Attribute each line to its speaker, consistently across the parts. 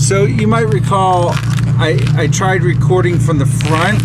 Speaker 1: So you might recall I tried recording from the front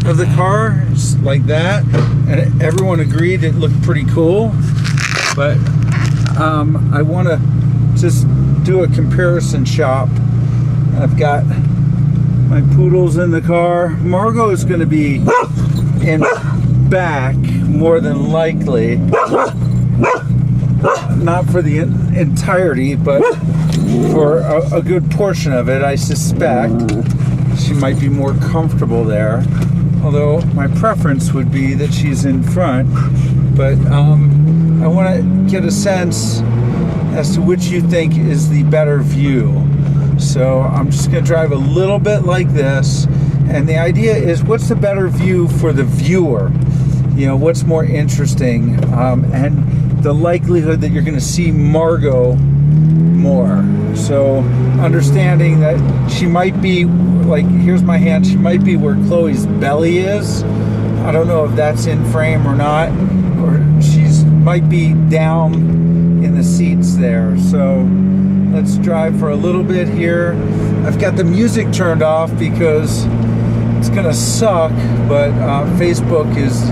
Speaker 1: of the car, like that, and everyone agreed it looked pretty cool. But I want to just do a comparison shop. I've got my poodles in the car. Margaux is going to be in back more than likely. Not for the entirety, but for a good portion of it, I suspect. She might be more comfortable there. Although my preference would be that she's in front. But I want to get a sense as to which you think is the better view. So I'm just going to drive a little bit like this. And the idea is, what's the better view for the viewer? You know, what's more interesting? And the likelihood that you're going to see Margaux more. So understanding that she might be, like, here's my hand, she might be where Chloe's belly is. I don't know if that's in frame or not, or might be down in the seats there. So let's drive for a little bit here. I've got the music turned off because it's gonna suck, but Facebook is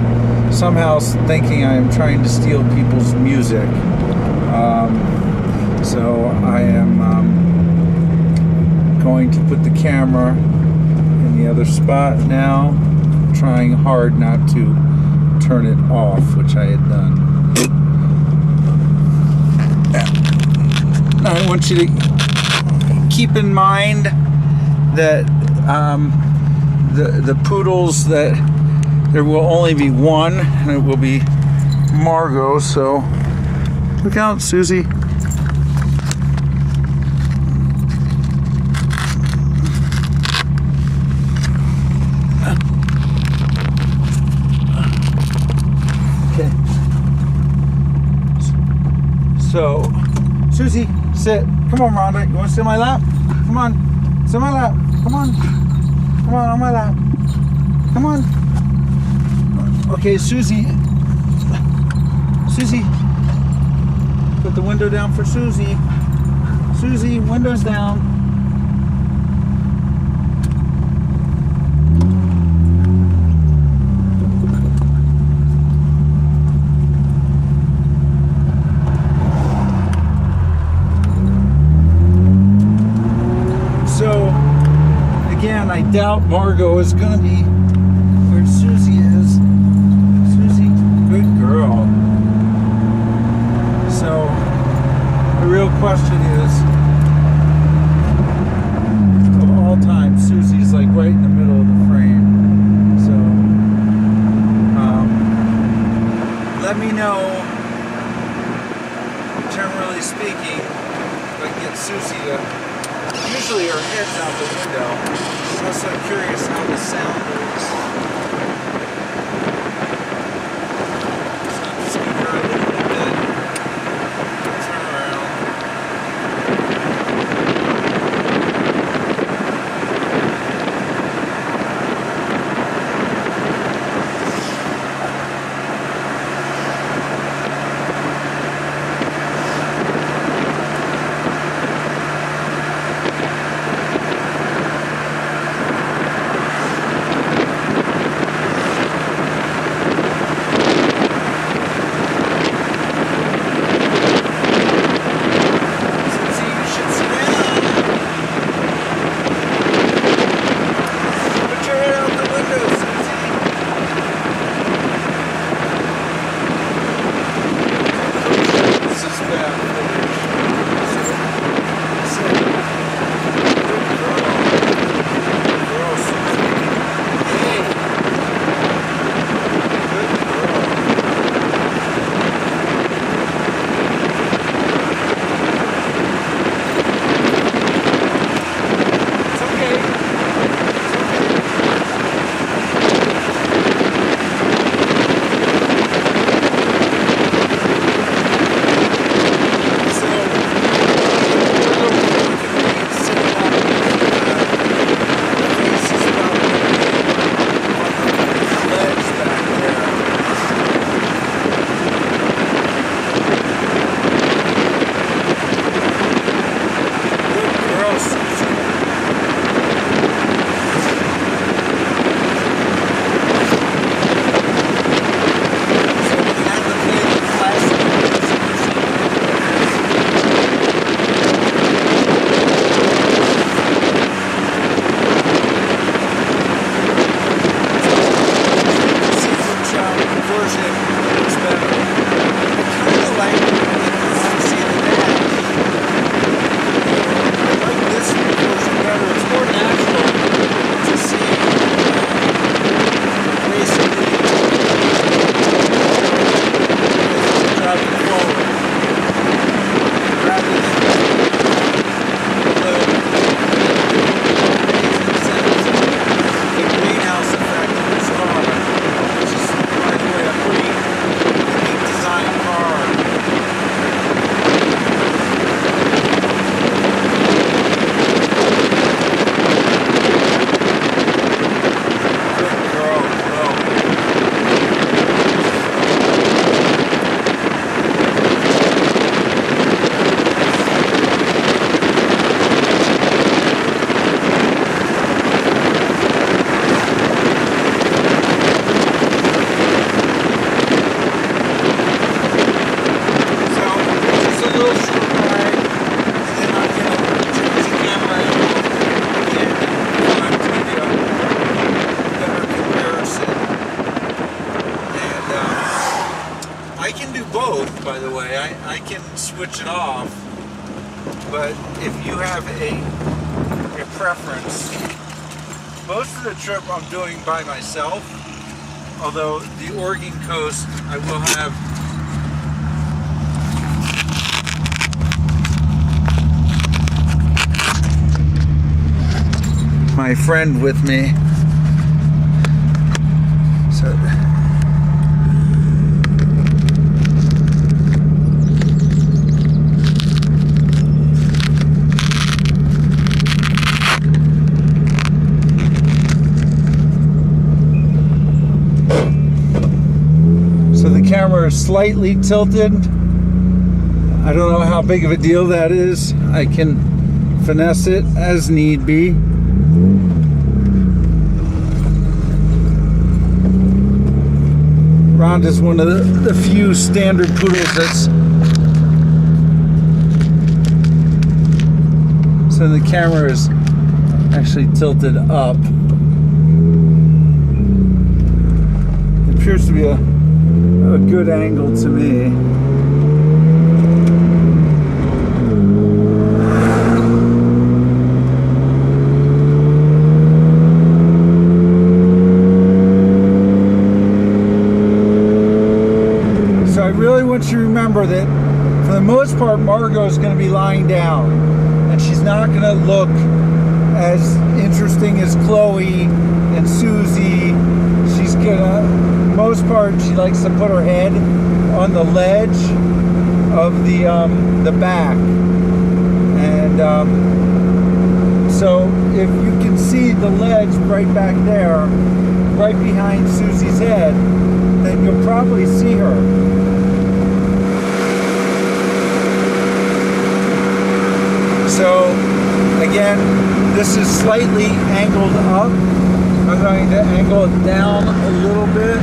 Speaker 1: somehow thinking I am trying to steal people's music. So I am going to put the camera in the other spot now, trying hard not to turn it off, which I had done. I want you to keep in mind that the poodles, that there will only be one, and it will be Margaux. So look out, Susie. Okay. So, Susie, sit. Come on, Rhonda. You want to sit on my lap? Come on. Sit on my lap. Come on. Come on my lap. Come on. Okay, Susie. Susie. Put the window down for Susie. Susie, windows down. Again, I doubt Margaux is going to be where Susie is. Susie, good girl. So, the real question is, of all time, Susie's like right in the middle of the frame. So, let me know, generally speaking, if I can get Susie to... Usually her head's out the window. I'm also curious how the sound is. So I'm just give her a little bit. Turn around. switch it off. But if you have a preference, most of the trip I'm doing by myself, although the Oregon coast I will have my friend with me. So the camera is slightly tilted. I don't know how big of a deal that is. I can finesse it as need be. Rhonda's one of the few standard poodles that's so the camera is actually tilted up. It appears to be a good angle to me. So I really want you to remember that for the most part Margaux is going to be lying down, and she's not going to look as interesting as Chloe and Susie. She's gonna, most part, she likes to put her head on the ledge of the back, and so if you can see the ledge right back there, right behind Susie's head, then you'll probably see her. So again, this is slightly angled up. I'm going to angle it down a little bit.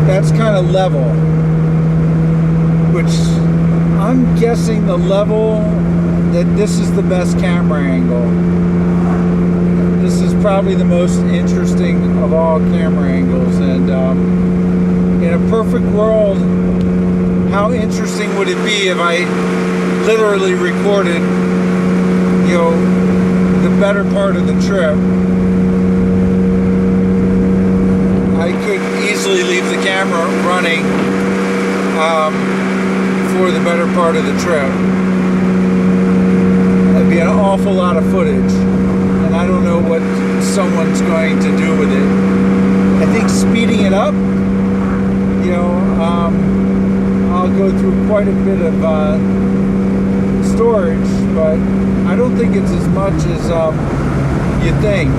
Speaker 1: That's kind of level, which I'm guessing the level that this is the best camera angle. This is probably the most interesting of all camera angles, and in a perfect world, how interesting would it be if I literally recorded, you know, the better part of the trip? I could easily leave the camera running for the better part of the trip. That'd be an awful lot of footage, and I don't know what someone's going to do with it. I think speeding it up, you know, I'll go through quite a bit of storage, but I don't think it's as much as you think.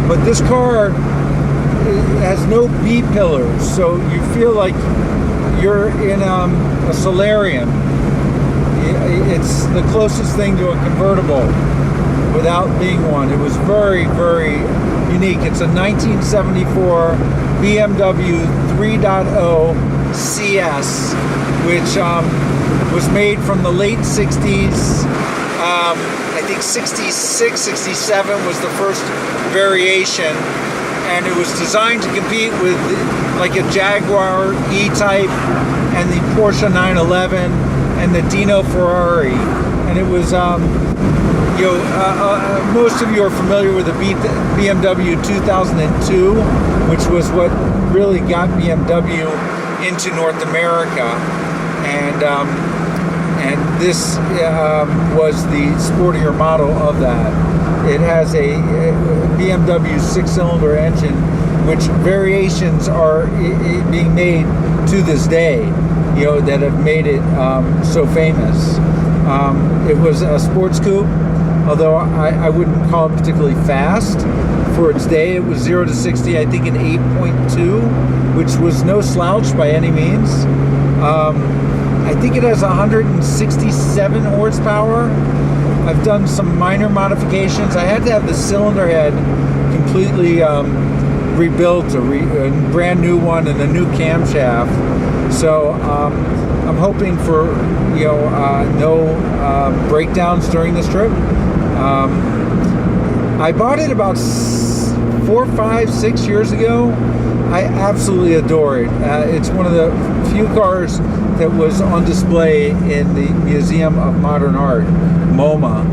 Speaker 1: But this car has no B-pillars, so you feel like you're in a solarium. It's the closest thing to a convertible without being one. It was very, very unique. It's a 1974 BMW 3.0cs, which was made from the late 60s. I think 66, 67 was the first variation, and it was designed to compete with like a Jaguar E-Type and the Porsche 911 and the Dino Ferrari. And it was, most of you are familiar with the BMW 2002, which was what really got BMW into North America, and this was the sportier model of that. It has a BMW 6-cylinder engine, which variations are being made to this day, you know, that have made it so famous. It was a sports coupe, although I wouldn't call it particularly fast. For its day, it was 0 to 60, I think, in 8.2, which was no slouch by any means. I think it has 167 horsepower. I've done some minor modifications. I had to have the cylinder head completely rebuilt, a brand new one, and a new camshaft. So I'm hoping for, you know, no breakdowns during this trip. I bought it about 4, 5, 6 years ago. I absolutely adore it. It's one of the few cars that was on display in the Museum of Modern Art, MoMA,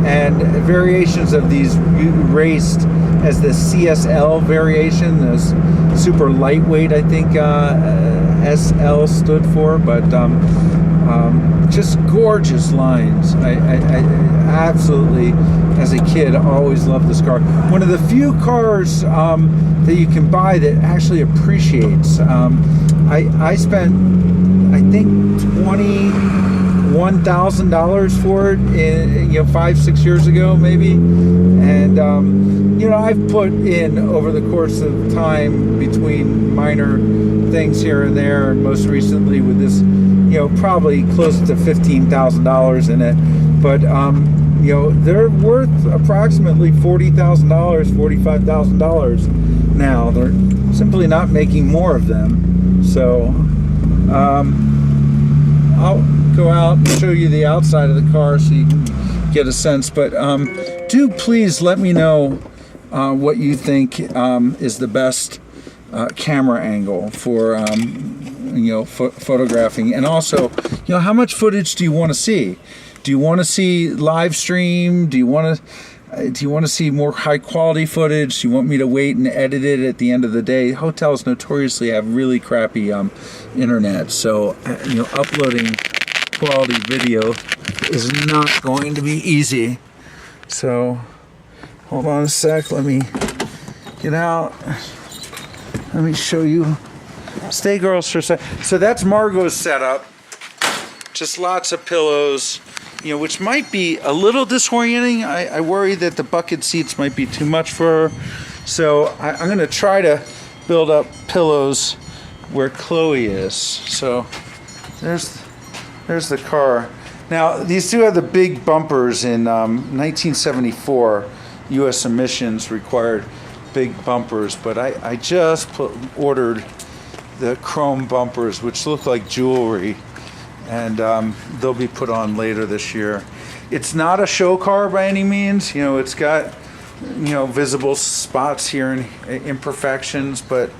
Speaker 1: and variations of these raced as the CSL variation, this super lightweight, I think SL stood for, but just gorgeous lines. I absolutely, as a kid, always loved this car. One of the few cars that you can buy that actually appreciates. I spent, I think, $21,000 for it, 5, 6 years ago, maybe. And I've put in over the course of time between minor things here and there, and most recently with this, probably close to $15,000 in it. But they're worth approximately $40,000, $45,000 now. They're simply not making more of them. So I'll go out and show you the outside of the car so you can get a sense. But do please let me know what you think is the best camera angle for photographing, and also how much footage do you want to see? Do you want to see live stream? Do you want to see more high quality footage? Do you want me to wait and edit it at the end of the day? Hotels notoriously have really crappy internet, so uploading quality video is not going to be easy. So hold on a sec, let me get out. Let me show you. Stay girls for a sec. So that's Margaux's setup. Just lots of pillows, which might be a little disorienting. I worry that the bucket seats might be too much for her. So I'm going to try to build up pillows where Chloe is. So there's the car. Now, these do have the big bumpers. In 1974, U.S. emissions required big bumpers, but I just ordered the chrome bumpers, which look like jewelry, and they'll be put on later this year. It's not a show car by any means. It's got visible spots here and imperfections, but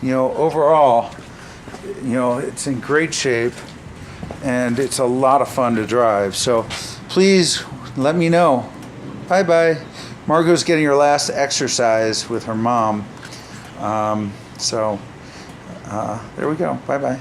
Speaker 1: overall, it's in great shape, and it's a lot of fun to drive. So please let me know. Bye bye. Margaux's getting her last exercise with her mom. There we go. Bye bye.